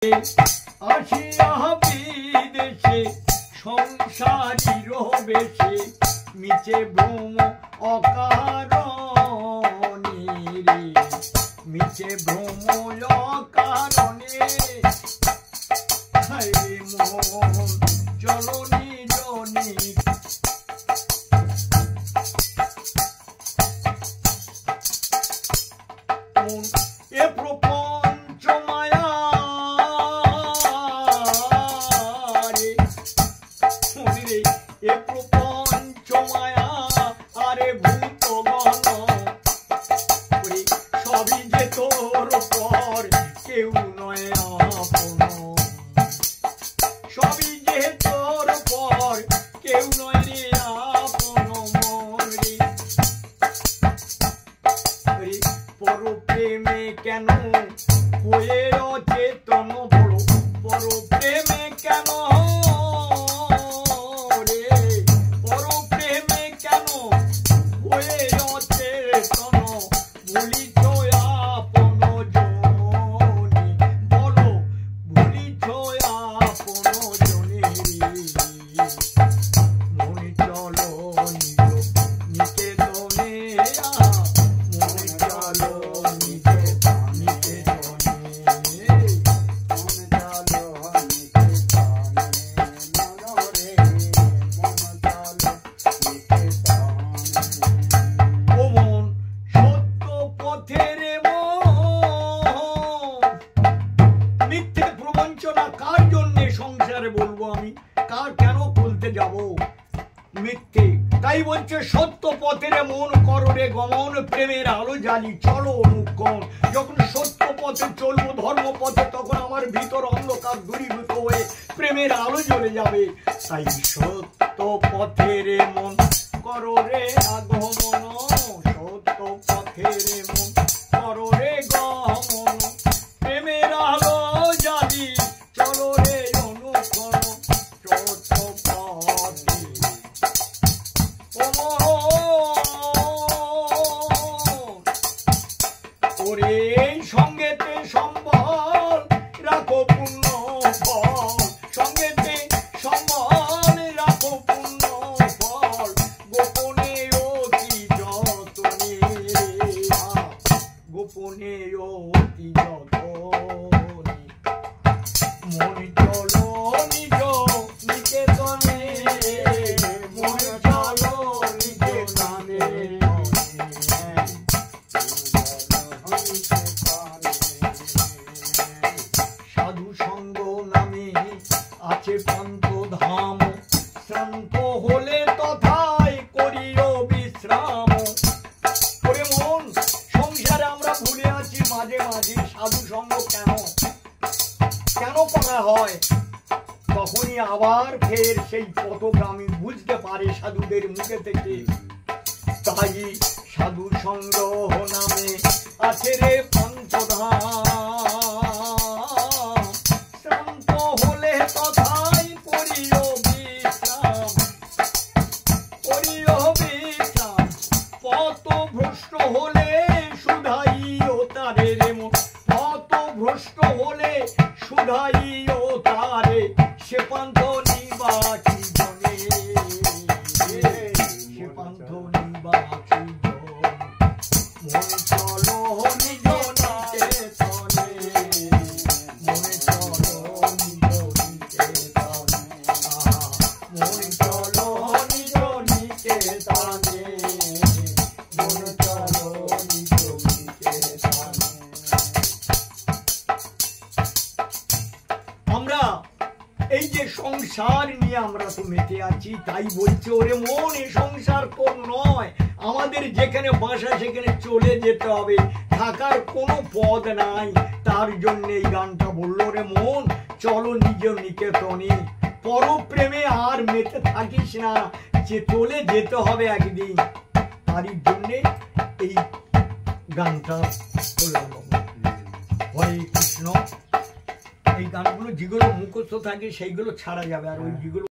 আসিয়া বিদেশে সংসারীর বেশে মিছে ভ্রম অকারণে রে, মিছে ভ্রম অকারণে। হায় মন চলো নিজ নিজ এ প্রপঞ্চ মায়া রে, রে এ প্রপঞ্চ মায়া আরে ভূত গণ সবই যে তোর পর কেউ নয় আপন, সবই যে তোর পর কেউ নয় রে আপন মন রে। পর প্রেমে কেন হয়ে অচেতন বড়, পর প্রেমে কেন রে, পর প্রেমে কেন হয়ে অচেতন ভুলিছ আপন জনে, বলো ভুলিছ আপন জনে মনে চলো নিজ নিকেতনে, মনে চলো নিজ নিকেতনে, মনে চলো নিকেতনে ও মন সত্য পথের মিথ্যে প্রবঞ্চনা কার জন্যে সংসারে বলবো আমি, কার কেন বলতে যাব মিথ্যে। তাই বলছে সত্য পথের মন করো রে গমন, প্রেমের আলো জ্বালি চলো অনুক্ষণ। যখন সত্য পথে চলবো ধর্ম পথে তখন আমার ভিতর অন্ধকার দূরীভূত হয়ে প্রেমের আলো জ্বলে যাবে। তাই সত্য পথের মন করো রে আগমন, সত্য পথের মন করো রে গমন, প্রেমের আলো জ্বালি চলো রে অনুক্ষণ। সত্য পথে ওরে সঙ্গেতে সম্বল রাখো পুণ্য ফল, সঙ্গেতে সম্বল রাখো পুণ্য ফল, গোপনে অতি যতনে গোপনে অতি যতনে মনে চলো নিজ নিকেতনে, মনে চলো নিকেতনে। সাধু সঙ্গ নামে আছে পান্থ ধাম, শ্রান্ত হলে তথায় করিও বিশ্রাম। ওরে মন সংসারে আমরা ভুলে আছি মাঝে মাঝে সাধু সঙ্গ কেন কেন করা হয়, তখনই আবার ফের সেই পথগামী বুঝতে পারে সাধুদের মুখে থেকে। তাই সাধু সঙ্গ নামে আছে রে পঞ্চধাম, শ্রান্ত হলে তথায় করিও বিশ্রাম, করিও বিশ্রাম। পথ ভ্রষ্ট হলে শুধাইও তারে রে মন, পথ ভ্রষ্ট হলে শুধাইও তারে, সে পান্থ নিবাসী জনে, সে পান্থ নিবাসী জন। মনে চলো নিজ নিকেতনে, মনে চলো নিজ নিকেতনে, মনে চলো নিজ নিকেতনে, মনে চলো নিজ নিকেতনে। আমরা এই যে সংসার নিয়ে আমরা তো মেতে আছি, তাই বলছে ওরে মন এ সংসার তোর নয়, আমাদের যেখানে বাসা সেখানে চলে যেতে হবে, থাকার কোনো পদ নাই। তার জন্য এই গানটা বললো রে মন চলো নিজ নিকেতনে, পরপ্রেমে আর মেতে থাকিস না, যে চলে যেতে হবে একদিন। তারই জন্যে এই গানটা বললাম। হরে কৃষ্ণ। এই গানগুলো যেগুলো মুখস্থ থাকে সেইগুলো ছাড়া যাবে, আর ওই যেগুলো